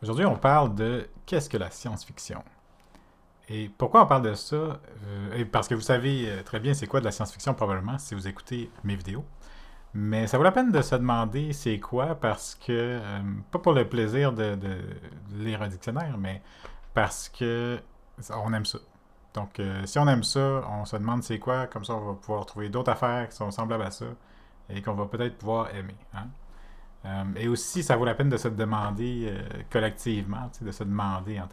Aujourd'hui, on parle de qu'est-ce que la science-fiction. Et pourquoi on parle de ça? Et parce que vous savez très bien c'est quoi de la science-fiction probablement si vous écoutez mes vidéos. Mais ça vaut la peine de se demander c'est quoi parce que, pas pour le plaisir de lire un dictionnaire, mais parce que on aime ça. Donc, si on aime ça, on se demande c'est quoi, comme ça on va pouvoir trouver d'autres affaires qui sont semblables à ça et qu'on va peut-être pouvoir aimer. Hein? Et aussi, ça vaut la peine de se demander collectivement, de se demander en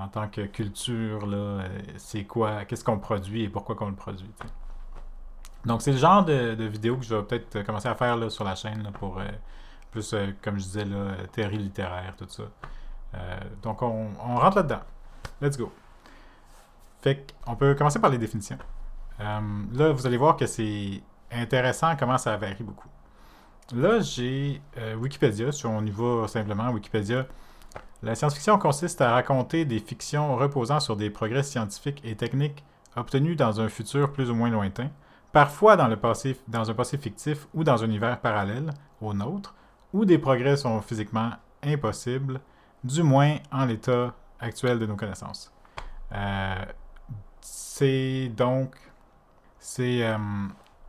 tant que culture, là, c'est quoi, qu'est-ce qu'on produit et pourquoi qu'on le produit. T'sais. Donc, c'est le genre de vidéo que je vais peut-être commencer à faire là, sur la chaîne là, pour plus, comme je disais, là, théorie littéraire, tout ça. Donc, on rentre là-dedans. Let's go. Fait qu'on peut commencer par les définitions. Là, vous allez voir que c'est intéressant comment ça varie beaucoup. Là, j'ai Wikipédia. Si on y va simplement, Wikipédia. La science-fiction consiste à raconter des fictions reposant sur des progrès scientifiques et techniques obtenus dans un futur plus ou moins lointain, parfois dans un passé fictif ou dans un univers parallèle au nôtre, où des progrès sont physiquement impossibles, du moins en l'état actuel de nos connaissances. Euh, c'est donc c'est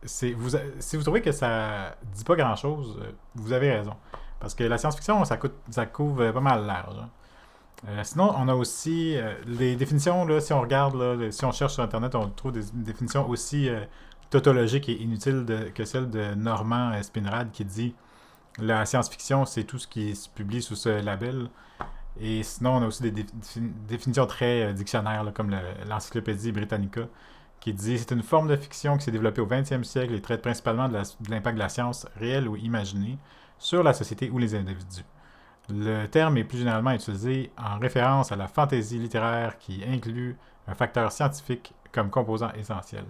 si vous trouvez que ça dit pas grand-chose, vous avez raison. Parce que la science-fiction, ça couvre pas mal large. Hein. Sinon, on a aussi les définitions, là, si on regarde, là, si on cherche sur Internet, on trouve des définitions aussi tautologiques et inutiles que celle de Norman Spinrad qui dit la science-fiction, c'est tout ce qui se publie sous ce label. Et sinon, on a aussi des définitions très dictionnaires, là, comme l'Encyclopédie Britannica, qui dit c'est une forme de fiction qui s'est développée au 20e siècle et traite principalement de l'impact de la science, réelle ou imaginée, sur la société ou les individus. Le terme est plus généralement utilisé en référence à la fantaisie littéraire qui inclut un facteur scientifique comme composant essentiel.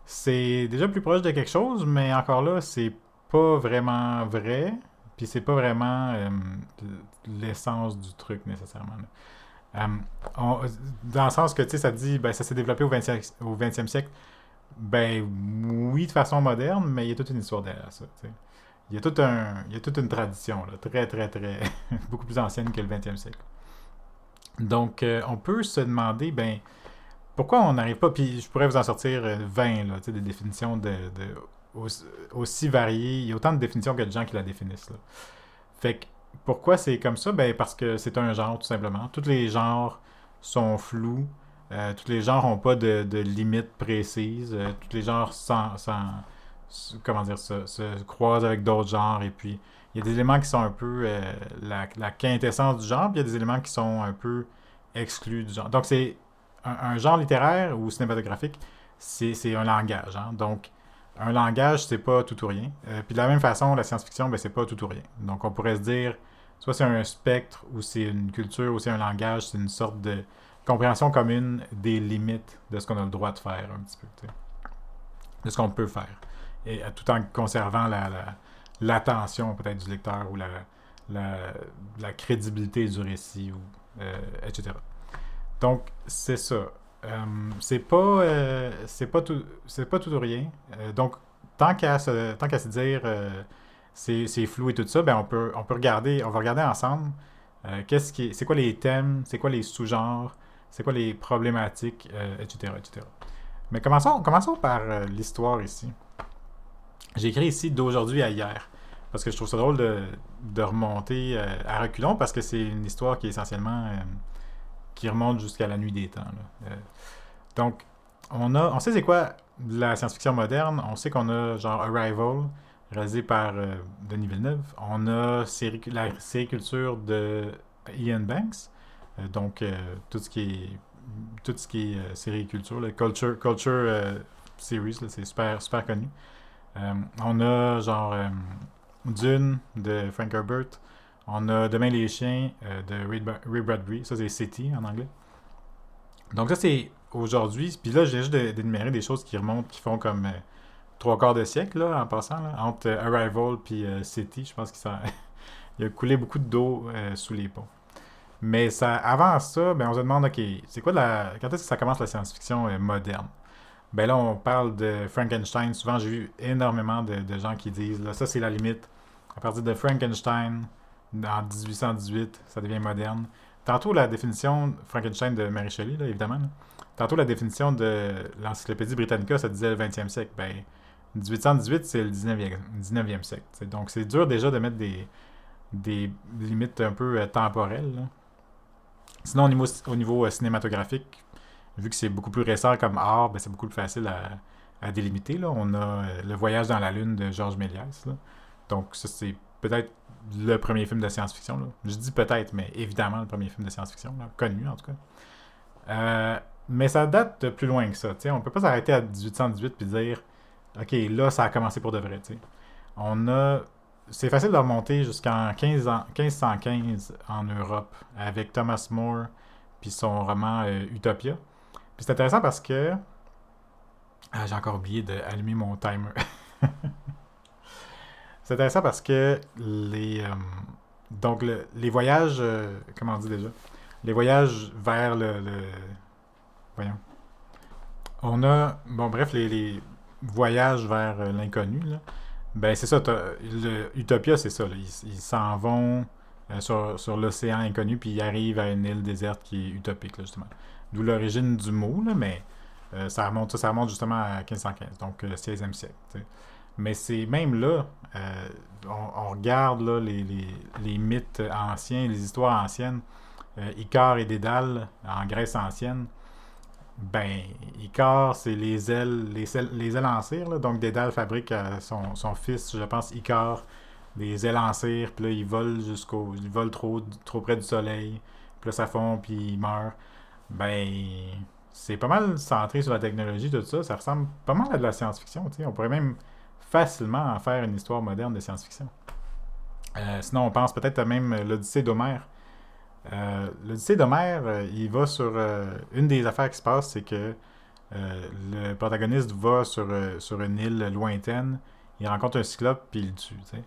C'est déjà plus proche de quelque chose, mais encore là, c'est pas vraiment vrai, puis c'est pas vraiment l'essence du truc nécessairement. Euh, on- Dans le sens que, tu sais, ça dit, ben, ça s'est développé au 20e siècle. Ben, oui, de façon moderne, mais il y a toute une histoire derrière ça, tu sais. Il y a toute une tradition, là, très, très, très, beaucoup plus ancienne que le 20e siècle. Donc, on peut se demander, ben, pourquoi on n'arrive pas, puis je pourrais vous en sortir 20, là, tu sais, des définitions aussi variées. Il y a autant de définitions que de gens qui la définissent, là. Fait que pourquoi c'est comme ça? Ben parce que c'est un genre, tout simplement. Tous les genres sont flous. Tous les genres n'ont pas de limites précises. Tous les genres comment dire, se croisent avec d'autres genres. Et puis, il y a des éléments qui sont un peu la quintessence du genre, puis il y a des éléments qui sont un peu exclus du genre. Donc, c'est un genre littéraire ou cinématographique, c'est un langage. Hein? Donc, un langage, c'est pas tout ou rien. Puis de la même façon, la science-fiction, ben, c'est pas tout ou rien. Donc on pourrait se dire, soit c'est un spectre, ou c'est une culture, ou c'est un langage, c'est une sorte de compréhension commune des limites de ce qu'on a le droit de faire, un petit peu, tu sais, de ce qu'on peut faire. Et tout en conservant l'attention peut-être du lecteur ou la, la crédibilité du récit, etc. Donc, c'est ça. C'est pas tout ou rien. Donc, tant qu'à se dire c'est flou et tout ça, ben on va regarder ensemble c'est quoi les thèmes, c'est quoi les sous-genres, c'est quoi les problématiques, etc., etc. Mais commençons par l'histoire ici. J'ai écrit ici d'aujourd'hui à hier parce que je trouve ça drôle de remonter à reculons parce que c'est une histoire qui est essentiellement qui remonte jusqu'à la nuit des temps. Là. Donc, on sait c'est quoi la science-fiction moderne. On sait qu'on a genre Arrival, réalisé par Denis Villeneuve. On a la sériculture de Ian Banks. Donc, tout ce qui est sériculture, la culture series, là, c'est super, super connu. On a genre Dune de Frank Herbert. On a Demain les chiens de Ray Bradbury. Ça, c'est City en anglais. Donc ça, c'est aujourd'hui. Puis là, j'ai juste d'énumérer des choses qui remontent, qui font comme trois quarts de siècle, là, en passant, là, entre Arrival puis City. Je pense qu'il il a coulé beaucoup d'eau sous les ponts. Mais avant ça, ben, on se demande, OK, quand est-ce que ça commence la science-fiction moderne? Ben là, on parle de Frankenstein. Souvent, j'ai vu énormément de gens qui disent, là, ça, c'est la limite. À partir de Frankenstein, En 1818, ça devient moderne. Tantôt, la définition Frankenstein de Mary Shelley, là, évidemment. Là. Tantôt, la définition de l'Encyclopédie Britannica, ça disait le 20e siècle. Ben, 1818, c'est le 19e siècle. T'sais. Donc, c'est dur déjà de mettre des limites un peu temporelles. Là. Sinon, au niveau cinématographique, vu que c'est beaucoup plus récent comme art, ben, c'est beaucoup plus facile à délimiter. Là. On a Le Voyage dans la Lune de Georges Méliès. Là. Donc, ça, c'est peut-être le premier film de science-fiction. Là. Je dis peut-être, mais évidemment le premier film de science-fiction, là, connu en tout cas. Mais ça date de plus loin que ça. T'sais. On peut pas s'arrêter à 1818 puis dire OK, là, ça a commencé pour de vrai. T'sais. On a. C'est facile de remonter jusqu'en 1515 en Europe avec Thomas More puis son roman Utopia. Puis c'est intéressant parce que. Ah, j'ai encore oublié d'allumer mon timer. C'est intéressant parce que donc les voyages, comment on dit déjà? Les voyages vers voyons. On a, bon bref, les voyages vers l'inconnu, là. Ben c'est ça, Utopia c'est ça, là. Ils s'en vont sur l'océan inconnu, puis ils arrivent à une île déserte qui est utopique, là, justement. D'où l'origine du mot, là, mais ça remonte justement à 1515, donc 16e siècle. T'sais. Mais c'est même là, on regarde là, les mythes anciens, les histoires anciennes, Icare et Dédale en Grèce ancienne. Ben, Icare, c'est les ailes en cire. Là. Donc, Dédale fabrique à son fils, je pense, Icare, des ailes en cire. Puis là, il vole trop près du soleil. Puis là, ça fond, puis il meurt. Ben, c'est pas mal centré sur la technologie, tout ça. Ça ressemble pas mal à de la science-fiction. Tu sais. On pourrait même facilement en faire une histoire moderne de science-fiction. Sinon, on pense peut-être à même l'Odyssée d'Homère. L'Odyssée d'Homère, il va sur... une des affaires qui se passe, c'est que le protagoniste va sur une île lointaine, il rencontre un cyclope, puis il le tue. T'sais.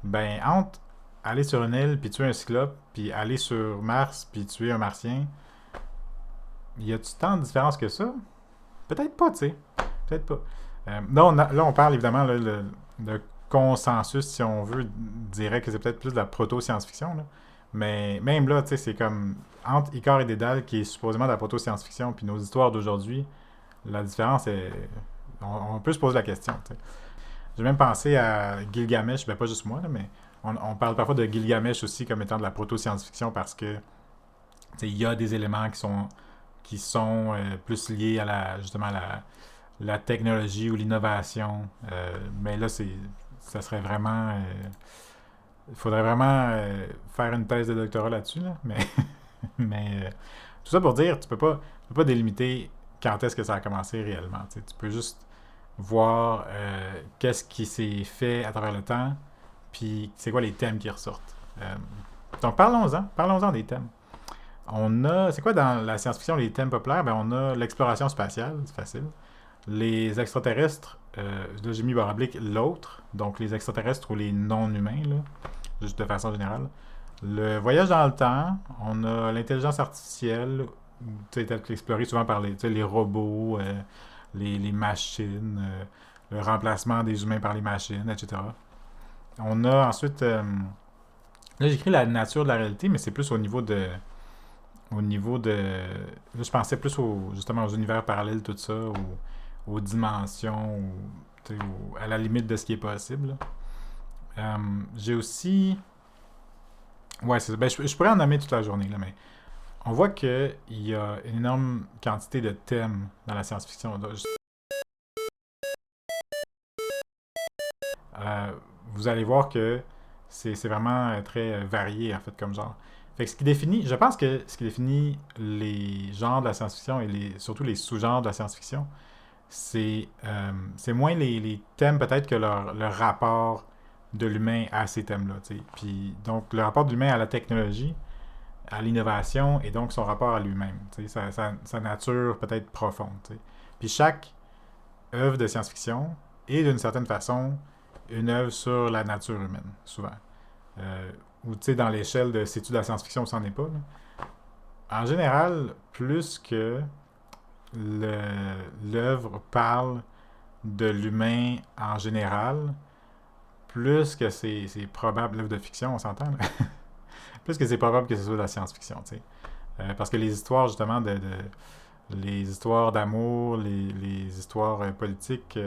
Ben, entre aller sur une île, puis tuer un cyclope, puis aller sur Mars, puis tuer un martien, y a-tu tant de différence que ça? Peut-être pas, tu sais. Peut-être pas. Là, on parle évidemment là, de consensus, si on veut, dirait que c'est peut-être plus de la proto-science-fiction. Là. Mais même là, tu sais, c'est comme entre Icare et Dédale, qui est supposément de la proto-science-fiction, puis nos histoires d'aujourd'hui, la différence est. On peut se poser la question. Tu sais. J'ai même pensé à Gilgamesh, ben pas juste moi, là, mais on parle parfois de Gilgamesh aussi comme étant de la proto-science-fiction parce que il y a des éléments qui sont plus liés à justement la technologie ou l'innovation. Mais là, ça serait vraiment. Il faudrait vraiment faire une thèse de doctorat là-dessus. Là. Mais tout ça pour dire, tu peux pas délimiter quand est-ce que ça a commencé réellement. Tu peux juste voir qu'est-ce qui s'est fait à travers le temps, puis c'est quoi les thèmes qui ressortent. Donc parlons-en des thèmes. C'est quoi dans la science-fiction les thèmes populaires? Ben, on a l'exploration spatiale, c'est facile. Les extraterrestres, là j'ai mis par oblique l'autre, donc les extraterrestres ou les non-humains, là, juste de façon générale. Le voyage dans le temps, on a l'intelligence artificielle, telle qu'explorée souvent par les robots, les machines, le remplacement des humains par les machines, etc. On a ensuite, là j'écris la nature de la réalité, mais c'est plus au niveau de. Là, je pensais plus justement aux univers parallèles, tout ça, aux dimensions, à la limite de ce qui est possible. J'ai aussi. Ouais, je pourrais en nommer toute la journée, là, mais on voit qu'il y a une énorme quantité de thèmes dans la science-fiction. Vous allez voir que c'est vraiment très varié, en fait, comme genre. Fait que je pense que ce qui définit les genres de la science-fiction et surtout les sous-genres de la science-fiction, c'est moins les thèmes peut-être que leur rapport de l'humain à ces thèmes-là. T'sais. Puis donc le rapport de l'humain à la technologie, à l'innovation et donc son rapport à lui-même, sa nature peut-être profonde. T'sais. Puis chaque œuvre de science-fiction est d'une certaine façon une œuvre sur la nature humaine, souvent. Ou tu sais, dans l'échelle de c'est-tu de la science-fiction ou c'en est pas. Là. En général, plus que l'œuvre parle de l'humain en général, plus que c'est probable l'œuvre de fiction, on s'entend. Là. plus que c'est probable que ce soit de la science-fiction, tu sais. Parce que les histoires, justement, les histoires d'amour, les histoires politiques,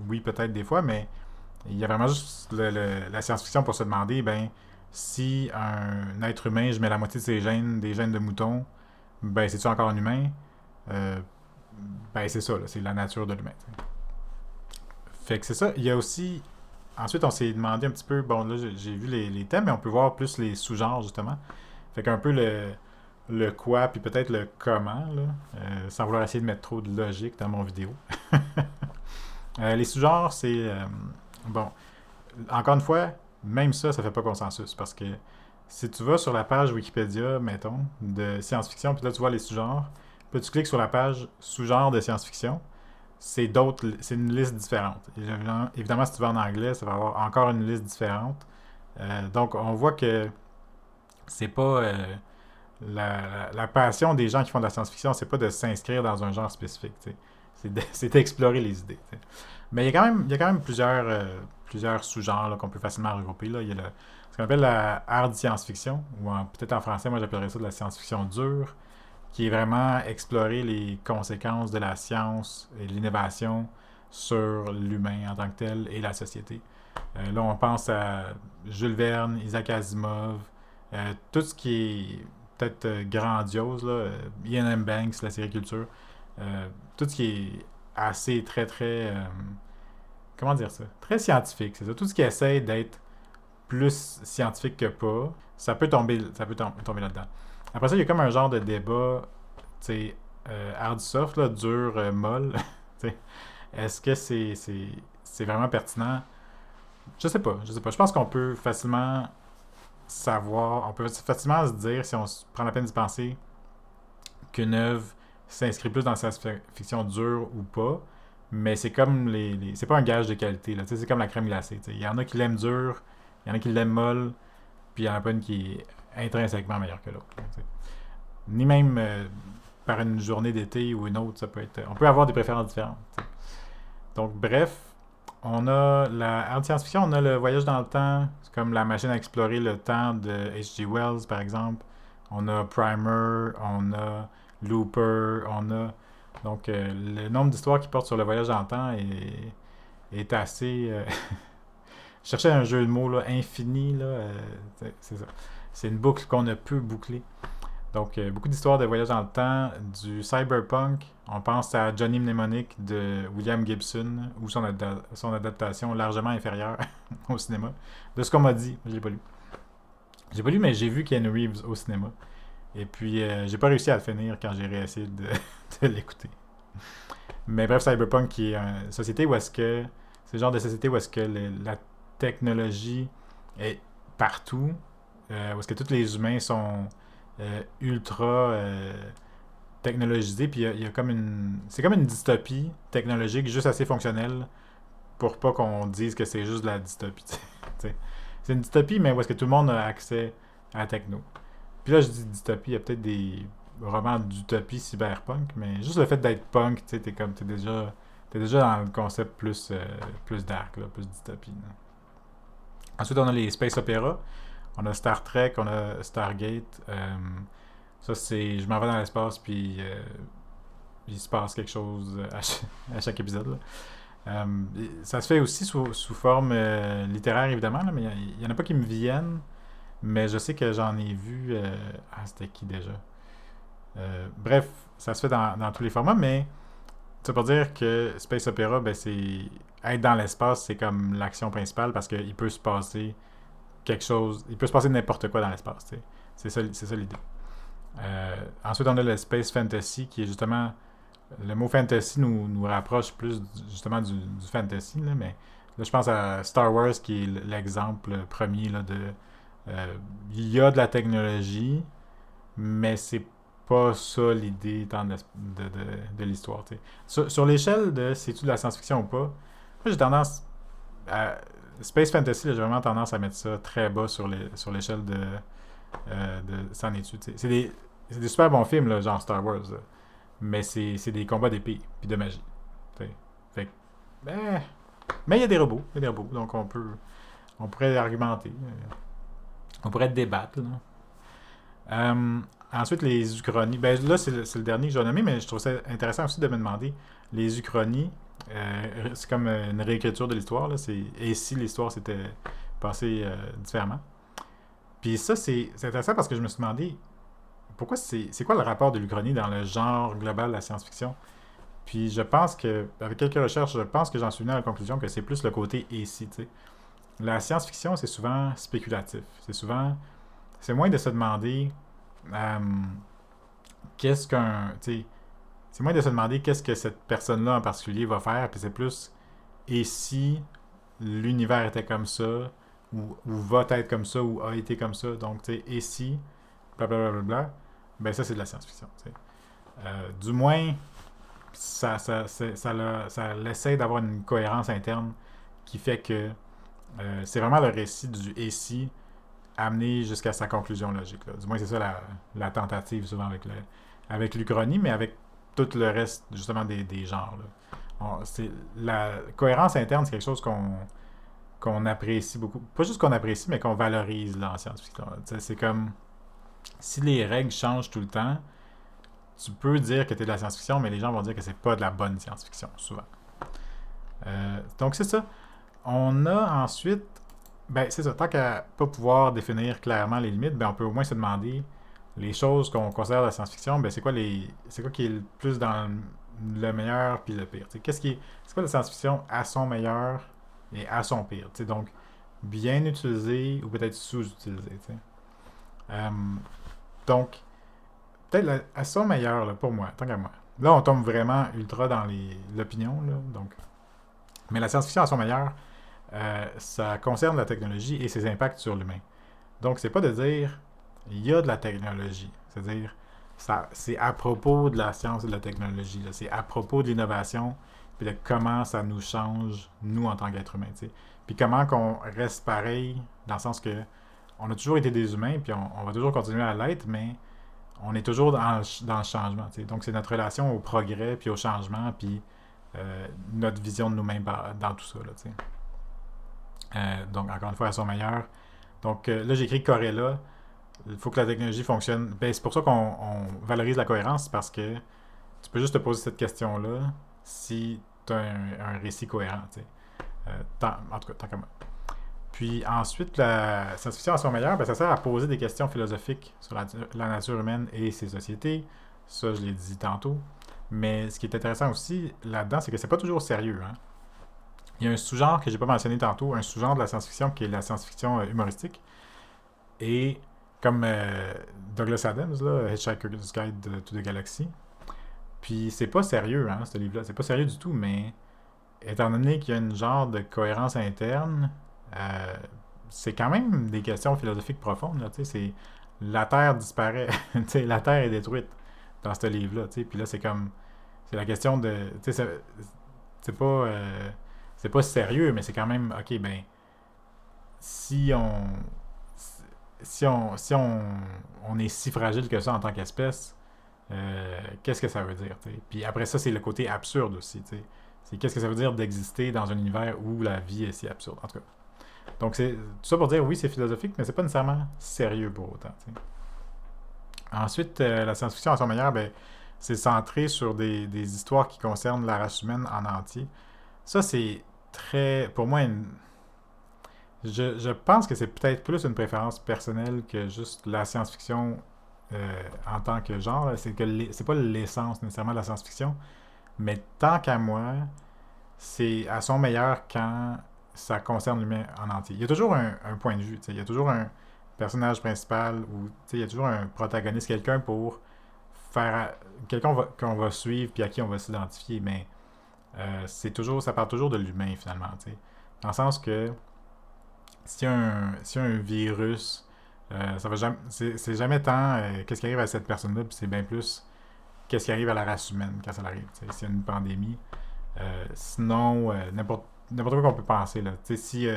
oui, peut-être des fois, mais il y a vraiment juste la science-fiction pour se demander, ben, si un être humain, je mets la moitié de ses gènes, des gènes de mouton, ben, c'est-tu encore un humain? Euh, ben, c'est ça, là, c'est la nature de l'humain. T'sais. Fait que c'est ça. Il y a aussi. Ensuite, on s'est demandé un petit peu. Bon, là, j'ai vu les thèmes, mais on peut voir plus les sous-genres, justement. Fait qu'un peu le quoi, puis peut-être le comment, là, sans vouloir essayer de mettre trop de logique dans mon vidéo. Les sous-genres, c'est. Bon, encore une fois, même ça fait pas consensus, parce que si tu vas sur la page Wikipédia, mettons, de science-fiction, puis là, tu vois les sous-genres, puis tu cliques sur la page sous-genre de science-fiction, c'est une liste différente. Évidemment, si tu vas en anglais, ça va avoir encore une liste différente. Donc, on voit que c'est pas la passion des gens qui font de la science-fiction, c'est pas de s'inscrire dans un genre spécifique. C'est d'explorer les idées. T'sais. Mais il y a quand même plusieurs sous-genres qu'on peut facilement regrouper. Là. Il y a ce qu'on appelle la hard science-fiction, ou peut-être en français, moi j'appellerais ça de la science-fiction dure, qui est vraiment explorer les conséquences de la science et de l'innovation sur l'humain en tant que tel et la société. Là, on pense à Jules Verne, Isaac Asimov, tout ce qui est peut-être grandiose, là, Ian M. Banks, la série Culture, tout ce qui est assez comment dire ça? Très scientifique, c'est ça. Tout ce qui essaie d'être plus scientifique que pas, ça peut tomber là-dedans. Après ça, il y a comme un genre de débat, tu sais, hard soft, là, dur, molle. Est-ce que c'est vraiment pertinent? Je sais pas. Je pense qu'on peut facilement savoir, on peut facilement se dire, si on se prend la peine d'y penser, qu'une œuvre s'inscrit plus dans la science-fiction dure ou pas, mais c'est comme c'est pas un gage de qualité, là. C'est comme la crème glacée. Il y en a qui l'aiment dure, il y en a qui l'aiment molle, puis il y en a pas une qui est intrinsèquement meilleure que l'autre. Ni même par une journée d'été ou une autre, ça peut être. On peut avoir des préférences différentes. T'sais. Donc, bref, on a la hard science-fiction, on a le voyage dans le temps, c'est comme la machine à explorer le temps de H.G. Wells, par exemple. On a Primer, on a Looper, on a. Donc, le nombre d'histoires qui portent sur le voyage dans le temps est assez. Je cherchais un jeu de mots là, infini, là, c'est ça. C'est une boucle qu'on ne peut boucler. Donc, beaucoup d'histoires de voyage dans le temps, du cyberpunk. On pense à Johnny Mnemonic de William Gibson, ou son adaptation largement inférieure au cinéma. De ce qu'on m'a dit, je l'ai pas lu. J'ai pas lu, mais j'ai vu Keanu Reeves au cinéma. Et puis, j'ai pas réussi à le finir quand j'ai réessayé de l'écouter. Mais bref, Cyberpunk qui est une société où est-ce que. C'est le genre de société où est-ce que la technologie est partout, où est-ce que tous les humains sont ultra technologisés, puis il y a comme une. C'est comme une dystopie technologique juste assez fonctionnelle pour pas qu'on dise que c'est juste de la dystopie. C'est une dystopie, mais où est-ce que tout le monde a accès à la techno. Puis là, je dis dystopie, il y a peut-être des romans d'utopie cyberpunk, mais juste le fait d'être punk, tu sais, t'es déjà dans le concept plus dark, là, plus dystopie. Là. Ensuite, on a les space opéras. On a Star Trek, on a Stargate. Ça, c'est. Je m'en vais dans l'espace, puis il se passe quelque chose à chaque épisode. Là. Ça se fait aussi sous forme littéraire, évidemment, là, mais il n'y en a pas qui me viennent. Mais je sais que j'en ai vu. C'était qui déjà? Bref, ça se fait dans tous les formats, mais ça veut dire que Space Opera, ben, c'est. Être dans l'espace, c'est comme l'action principale parce qu'il peut se passer quelque chose. Il peut se passer n'importe quoi dans l'espace. T'sais. C'est ça l'idée. Ensuite, on a le Space Fantasy qui est justement. Le mot fantasy nous rapproche plus justement du fantasy, là, mais là, je pense à Star Wars qui est l'exemple premier là, de. Il y a de la technologie, mais c'est pas ça l'idée tant de l'histoire. Sur l'échelle de c'est-tu de la science-fiction ou pas, moi j'ai tendance à. Space Fantasy, là, j'ai vraiment tendance à mettre ça très bas sur l'échelle de c'en est-tu. C'est des super bons films, là, genre Star Wars. Là. Mais c'est des combats d'épée puis de magie. Fait que, mais il y a des robots. Donc on pourrait argumenter. On pourrait débattre. Là. Euh, Ensuite, les uchronies. Ben, là, c'est le dernier que j'ai nommé, mais je trouve ça intéressant aussi de me demander les uchronies. C'est comme une réécriture de l'histoire. Là. Et si l'histoire s'était passée différemment. Puis ça, c'est intéressant parce que je me suis demandé pourquoi c'est quoi le rapport de l'Uchronie dans le genre global de la science-fiction. Puis je pense que, avec quelques recherches, je pense que j'en suis venu à la conclusion que c'est plus le côté et si, tu sais. La science-fiction, c'est souvent spéculatif. C'est moins de se demander euh, qu'est-ce qu'un, tu sais, c'est moins de se demander qu'est-ce que cette personne-là en particulier va faire, puis c'est plus et si l'univers était comme ça, ou va être comme ça, ou a été comme ça, donc tu sais, et si, blablabla, ben ça c'est de la science-fiction. Tu sais. Du moins, ça essaie d'avoir une cohérence interne qui fait que c'est vraiment le récit du et si amené jusqu'à sa conclusion logique. Là. Du moins, c'est ça la tentative souvent avec l'Uchronie, mais avec tout le reste justement des genres. Là. La cohérence interne, c'est quelque chose qu'on apprécie beaucoup. Pas juste qu'on apprécie, mais qu'on valorise là, en science-fiction. C'est comme si les règles changent tout le temps, tu peux dire que tu es de la science-fiction, mais les gens vont dire que c'est pas de la bonne science-fiction, souvent. Donc c'est ça. On a ensuite, ben c'est ça, tant qu'à pas pouvoir définir clairement les limites, ben on peut au moins se demander les choses qu'on considère de la science-fiction, ben c'est quoi qui est le plus dans le meilleur puis le pire. C'est quoi la science-fiction à son meilleur et à son pire. Donc bien utilisé ou peut-être sous-utilisé. Euh, donc peut-être à son meilleur là, pour moi, tant qu'à moi. Là on tombe vraiment ultra dans l'opinion là, donc. Mais la science-fiction à son meilleur, ça concerne la technologie et ses impacts sur l'humain. Donc, c'est pas de dire il y a de la technologie. C'est-à-dire, c'est à propos de la science et de la technologie. C'est à propos de l'innovation puis de comment ça nous change, nous, en tant qu'êtres humains. T'sais. Puis comment qu'on reste pareil, dans le sens que on a toujours été des humains, puis on va toujours continuer à l'être, mais on est toujours dans le changement. T'sais. Donc, c'est notre relation au progrès, puis au changement, puis notre vision de nous-mêmes dans tout ça. Là, donc, encore une fois, à son meilleur. Donc, là, j'écris Corella. Il faut que la technologie fonctionne. Ben, c'est pour ça qu'on valorise la cohérence, parce que tu peux juste te poser cette question-là si tu as un récit cohérent. En tout cas, tant que moi. Puis ensuite, la science-fiction à son meilleur, ben, ça sert à poser des questions philosophiques sur la nature humaine et ses sociétés. Ça, je l'ai dit tantôt. Mais ce qui est intéressant aussi là-dedans, c'est que c'est pas toujours sérieux. Hein? Il y a un sous-genre que j'ai pas mentionné tantôt, un sous-genre de la science-fiction qui est la science-fiction humoristique. Et comme Douglas Adams, là, Hitchhiker's Guide to the Galaxy. Puis c'est pas sérieux, hein, ce livre-là. C'est pas sérieux du tout, mais étant donné qu'il y a une genre de cohérence interne, euh, c'est quand même des questions philosophiques profondes. Là, c'est la Terre disparaît, la Terre est détruite dans ce livre-là. Puis là, c'est la question de, c'est pas, c'est pas sérieux, mais c'est quand même, ok, ben, si on, on est si fragile que ça en tant qu'espèce, qu'est-ce que ça veut dire? T'sais? Puis après ça, c'est le côté absurde aussi. T'sais. C'est qu'est-ce que ça veut dire d'exister dans un univers où la vie est si absurde. En tout cas. Donc, c'est tout ça pour dire oui, c'est philosophique, mais c'est pas nécessairement sérieux pour autant. T'sais. Ensuite, la science-fiction à son meilleur, ben, c'est centré sur des histoires qui concernent la race humaine en entier. Ça, c'est très. Pour moi, je pense que c'est peut-être plus une préférence personnelle que juste la science-fiction en tant que genre. C'est que c'est pas l'essence nécessairement de la science-fiction, mais tant qu'à moi, c'est à son meilleur quand ça concerne l'humain en entier. Il y a toujours un point de vue, il y a toujours un personnage principal ou il y a toujours un protagoniste, quelqu'un pour faire quelqu'un qu'on va suivre puis à qui on va s'identifier, mais ça part toujours de l'humain finalement. Dans le sens que si y a un virus, ça va jamais, c'est jamais tant qu'est-ce qui arrive à cette personne-là, puis c'est bien plus qu'est-ce qui arrive à la race humaine quand ça arrive. S'il y a une pandémie, sinon n'importe quoi qu'on peut penser. Là. Si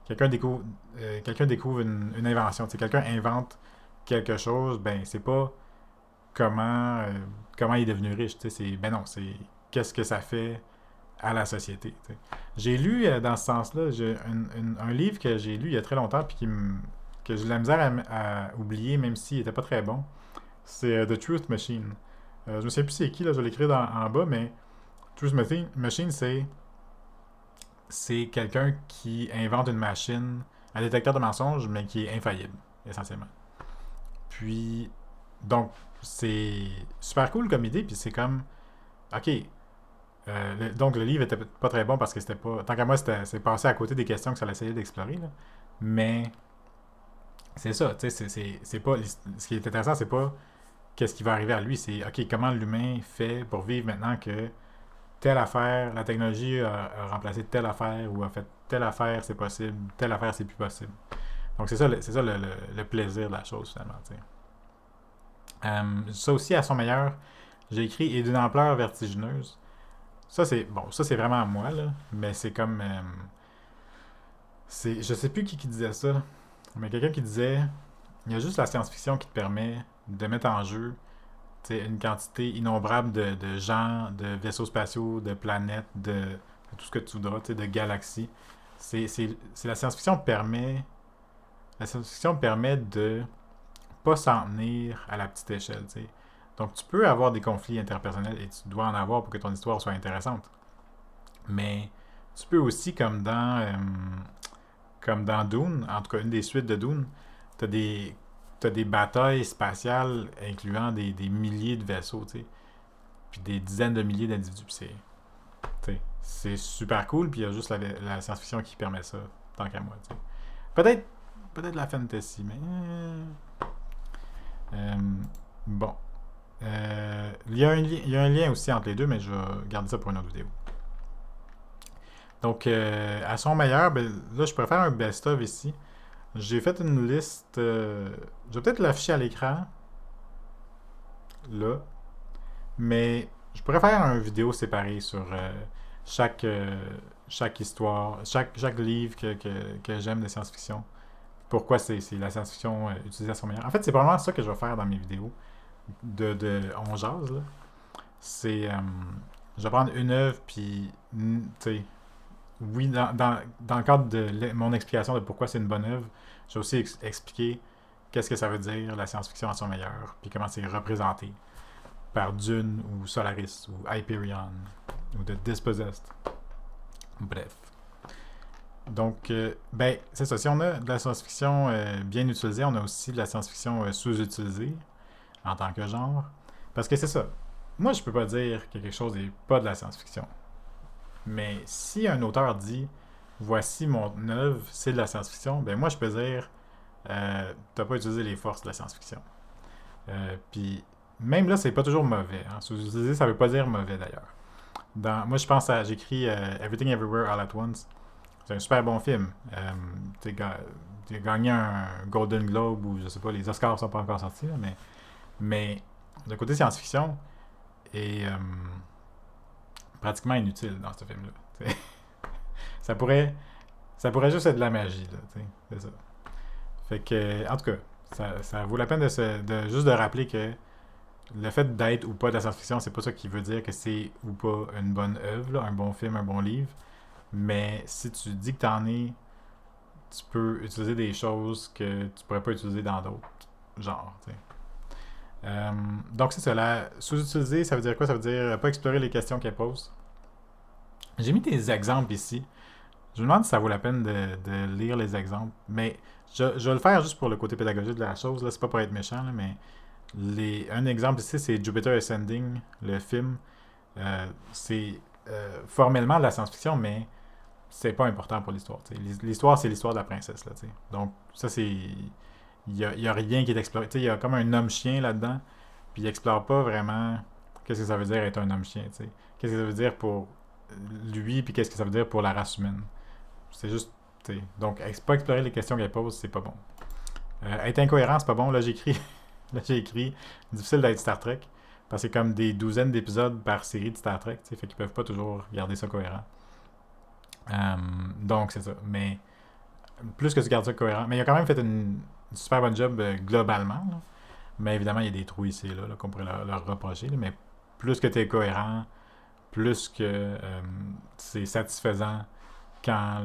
quelqu'un découvre une invention, quelqu'un invente quelque chose, ben c'est pas comment il est devenu riche. Ben non, c'est qu'est-ce que ça fait à la société. T'sais. J'ai lu dans ce sens-là un livre que j'ai lu il y a très longtemps puis que j'ai de la misère à oublier, même s'il était pas très bon, c'est The Truth Machine. Je me souviens plus c'est qui, là, je vais l'écrire en bas, mais Machine, c'est quelqu'un qui invente une machine, un détecteur de mensonges, mais qui est infaillible, essentiellement. Puis, donc, c'est super cool comme idée, puis c'est comme, ok, donc le livre était pas très bon parce que c'était pas, tant qu'à moi, c'est passé à côté des questions que ça essayait d'explorer, là. Mais, c'est ça, tu sais, c'est pas, ce qui est intéressant, c'est pas qu'est-ce qui va arriver à lui, c'est, ok, comment l'humain fait pour vivre maintenant que telle affaire, la technologie a remplacé telle affaire ou a fait telle affaire, c'est possible, telle affaire, c'est plus possible. Donc, c'est ça le plaisir de la chose, finalement, tu sais. Ça aussi, à son meilleur, j'ai écrit et d'une ampleur vertigineuse. Ça, c'est bon, ça, c'est vraiment à moi, là, mais c'est comme. Je sais plus qui disait ça, mais quelqu'un qui disait il y a juste la science-fiction qui te permet de mettre en jeu une quantité innombrable de gens, de vaisseaux spatiaux, de planètes, de tout ce que tu voudras, de galaxies. C'est la science-fiction permet. La science-fiction permet de pas s'en tenir à la petite échelle, tu sais. Donc, tu peux avoir des conflits interpersonnels et tu dois en avoir pour que ton histoire soit intéressante. Mais tu peux aussi, comme dans Dune, en tout cas une des suites de Dune, t'as des batailles spatiales incluant des milliers de vaisseaux, tu sais, puis des dizaines de milliers d'individus. C'est super cool, puis il y a juste la science-fiction qui permet ça, tant qu'à moi, tu sais. Peut-être peut-être la fantasy, mais... Euh, bon. Il y a un lien aussi entre les deux, mais je vais garder ça pour une autre vidéo. Donc, à son meilleur, ben, là, je préfère un best-of ici. J'ai fait une liste. Je vais peut-être l'afficher à l'écran, là. Mais je pourrais faire une vidéo séparée sur chaque, chaque histoire, chaque livre que j'aime de science-fiction. Pourquoi c'est la science-fiction utilisée à son meilleur. En fait, c'est probablement ça que je vais faire dans mes vidéos On jase, là. C'est. Je vais prendre une œuvre, puis. Tu sais, oui, dans le cadre de mon explication de pourquoi c'est une bonne œuvre, je vais aussi expliquer qu'est-ce que ça veut dire la science-fiction à son meilleur, puis comment c'est représenté par Dune ou Solaris ou Hyperion ou The Dispossessed. Bref. Donc, ben, c'est ça. Si on a de la science-fiction bien utilisée, on a aussi de la science-fiction sous-utilisée en tant que genre. Parce que c'est ça. Moi, je peux pas dire que quelque chose n'est pas de la science-fiction. Mais si un auteur dit voici mon œuvre, c'est de la science-fiction, ben moi je peux dire t'as pas utilisé les forces de la science-fiction. Puis même là, c'est pas toujours mauvais. Hein. Sous-utiliser, ça veut pas dire mauvais d'ailleurs. Moi je pense à j'écris Everything Everywhere All at Once. C'est un super bon film. Il a gagné un Golden Globe ou je sais pas, les Oscars sont pas encore sortis, là, mais le côté science-fiction est pratiquement inutile dans ce film-là. ça pourrait ça pourrait juste être de la magie, là, c'est ça. Fait que, en tout cas, ça vaut la peine juste de rappeler que le fait d'être ou pas de la science-fiction, c'est pas ça qui veut dire que c'est ou pas une bonne œuvre, là, un bon film, un bon livre. Mais si tu dis que t'en es, tu peux utiliser des choses que tu pourrais pas utiliser dans d'autres genres, tu sais. Donc c'est ça, la sous-utiliser, ça veut dire quoi? Ça veut dire pas explorer les questions qu'elle pose. J'ai mis des exemples ici. Je me demande si ça vaut la peine de lire les exemples. Mais je vais le faire juste pour le côté pédagogique de la chose. Là, c'est pas pour être méchant, là, mais un exemple ici, c'est Jupiter Ascending, le film. C'est formellement de la science-fiction, mais c'est pas important pour l'histoire. T'sais. L'histoire, c'est l'histoire de la princesse. Là, t'sais. Donc, ça, c'est. Il y a rien qui est exploré. Il y a comme un homme-chien là-dedans, puis il explore pas vraiment qu'est-ce que ça veut dire être un homme-chien. Qu'est-ce que ça veut dire pour lui, puis qu'est-ce que ça veut dire pour la race humaine. C'est juste. Donc, pas explorer les questions qu'elle pose, c'est pas bon. Être incohérent, c'est pas bon. Là, j'ai écrit difficile d'être Star Trek. Parce que c'est comme des douzaines d'épisodes par série de Star Trek. Fait qu'ils peuvent pas toujours garder ça cohérent. Donc, c'est ça. Mais plus que tu gardes ça cohérent. Mais il a quand même fait une super bonne job globalement. Là. Mais évidemment, il y a des trous ici là, qu'on pourrait leur reprocher. Là. Mais plus que tu es cohérent, plus que c'est satisfaisant quand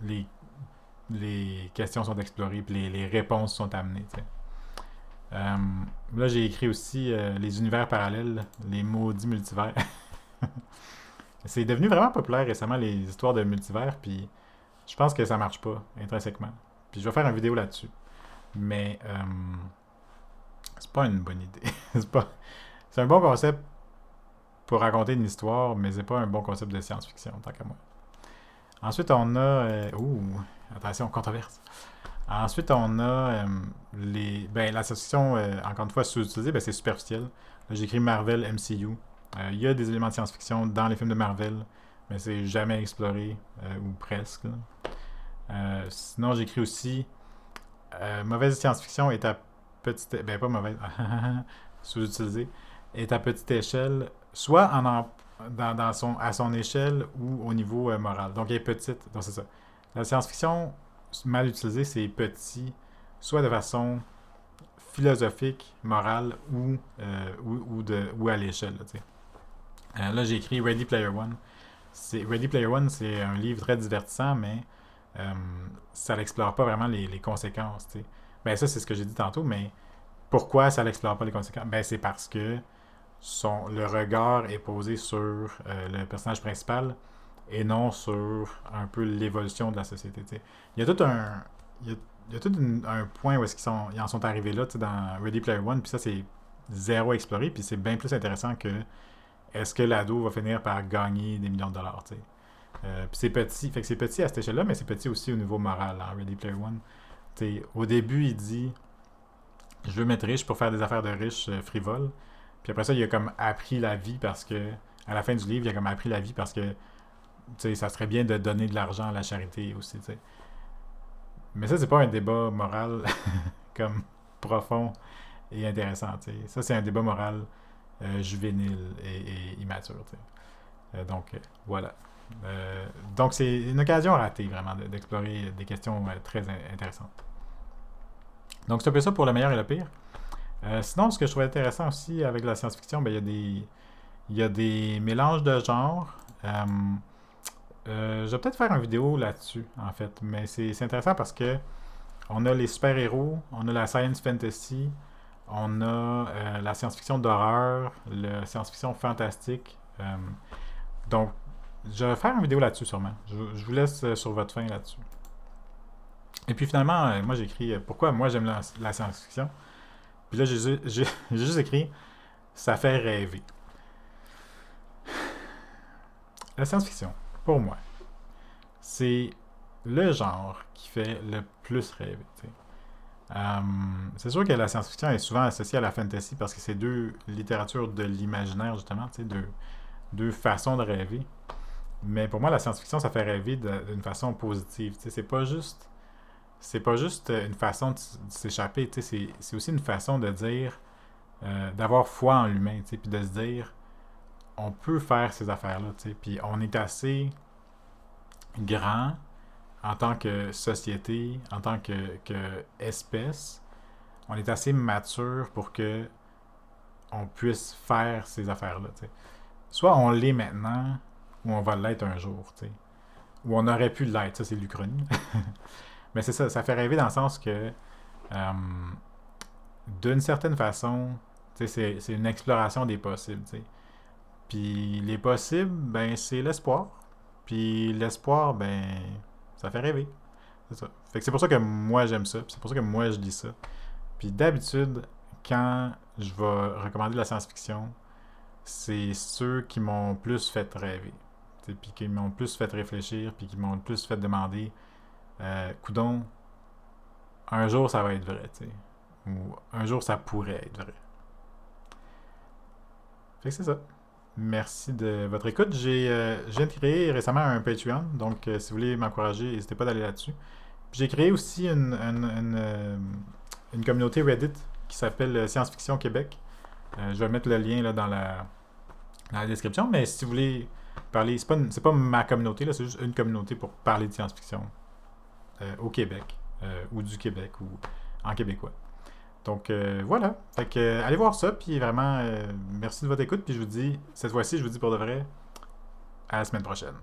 les les questions sont explorées, puis les réponses sont amenées. Euh, Là, j'ai écrit aussi les univers parallèles, les maudits multivers. C'est devenu vraiment populaire récemment, les histoires de multivers, puis je pense que ça marche pas intrinsèquement. Puis je vais faire une vidéo là-dessus. Mais c'est pas une bonne idée. c'est pas... c'est un bon concept pour raconter une histoire, mais c'est pas un bon concept de science-fiction, tant qu'à moi. Ensuite, on a... attention, controverse. Ensuite, on a la science-fiction, encore une fois, sous-utilisée, c'est superficiel. Là, j'ai écrit Marvel MCU. Il y a des éléments de science-fiction dans les films de Marvel, mais c'est jamais exploré, ou presque. Sinon, j'écris aussi mauvaise science-fiction est à petite... Ben, pas mauvaise, sous-utilisée, est à petite échelle, soit à son échelle ou au niveau moral. Donc, elle est petite. Donc, c'est ça. La science-fiction mal utilisée, c'est petit, soit de façon philosophique, morale ou à l'échelle. Là, j'ai écrit Ready Player One. Ready Player One, c'est un livre très divertissant, mais ça n'explore pas vraiment les conséquences. T'sais. Ben ça, c'est ce que j'ai dit tantôt, mais pourquoi ça n'explore pas les conséquences? Ben c'est parce que le regard est posé sur le personnage principal et non sur un peu l'évolution de la société. T'sais. Il y a tout un... Il y a tout un point où ils en sont arrivés là dans Ready Player One, puis ça c'est zéro exploré, puis c'est bien plus intéressant que est-ce que l'ado va finir par gagner des millions de dollars. Puis c'est petit, fait que c'est petit à cette échelle-là, mais c'est petit aussi au niveau moral, en Ready Player One. Au début, il dit je veux m'être riche pour faire des affaires de riches frivoles. Puis après ça, il a comme appris la vie parce que, à la fin du livre, il a comme appris la vie parce que ça serait bien de donner de l'argent à la charité aussi. T'sais. Mais ça, c'est pas un débat moral comme profond et intéressant. T'sais. Ça, c'est un débat moral juvénile et immature. Donc, voilà. Donc, c'est une occasion ratée, vraiment, d'explorer des questions très intéressantes. Donc, c'est un peu ça pour le meilleur et le pire. Sinon, ce que je trouvais intéressant aussi avec la science-fiction, il y a des mélanges de genres. Je vais peut-être faire une vidéo là-dessus, en fait. Mais c'est intéressant parce que on a les super-héros, on a la science fantasy, on a la science-fiction d'horreur, la science-fiction fantastique. Donc, je vais faire une vidéo là-dessus sûrement. Je vous laisse sur votre fin là-dessus. Et puis finalement, moi j'ai écrit pourquoi moi j'aime la science-fiction. Puis là, j'ai juste écrit ça fait rêver. La science-fiction, pour moi, c'est le genre qui fait le plus rêver. C'est sûr que la science-fiction est souvent associée à la fantasy parce que c'est deux littératures de l'imaginaire, justement, deux façons de rêver. Mais pour moi, la science-fiction, ça fait rêver d'une façon positive. C'est pas juste une façon de s'échapper. C'est aussi une façon de dire, d'avoir foi en l'humain, puis de se dire, on peut faire ces affaires-là. Puis on est assez grand en tant que société, en tant que espèce, on est assez mature pour que on puisse faire ces affaires-là. Soit on l'est maintenant, ou on va l'être un jour. Ou on aurait pu l'être, ça c'est l'Uchronie. Mais c'est ça, ça fait rêver dans le sens que, d'une certaine façon, c'est une exploration des possibles. Puis les possibles, ben c'est l'espoir. Puis l'espoir, ben ça fait rêver. C'est ça. Fait que c'est pour ça que moi j'aime ça. C'est pour ça que moi je lis ça. Puis d'habitude, quand je vais recommander de la science-fiction, c'est ceux qui m'ont plus fait rêver. Puis qui m'ont plus fait réfléchir, puis qui m'ont plus fait demander coudon, un jour ça va être vrai, ou un jour ça pourrait être vrai. Fait que c'est ça. Merci de votre écoute. J'ai créé récemment un Patreon, donc si vous voulez m'encourager, n'hésitez pas d'aller là-dessus. J'ai créé aussi une communauté Reddit qui s'appelle Science Fiction Québec. Je vais mettre le lien là, dans la description, mais si vous voulez parler, c'est pas ma communauté, là, c'est juste une communauté pour parler de science-fiction au Québec, ou du Québec, ou en québécois. Donc voilà, fait que allez voir ça, puis vraiment merci de votre écoute, puis je vous dis, cette fois-ci, je vous dis pour de vrai, à la semaine prochaine.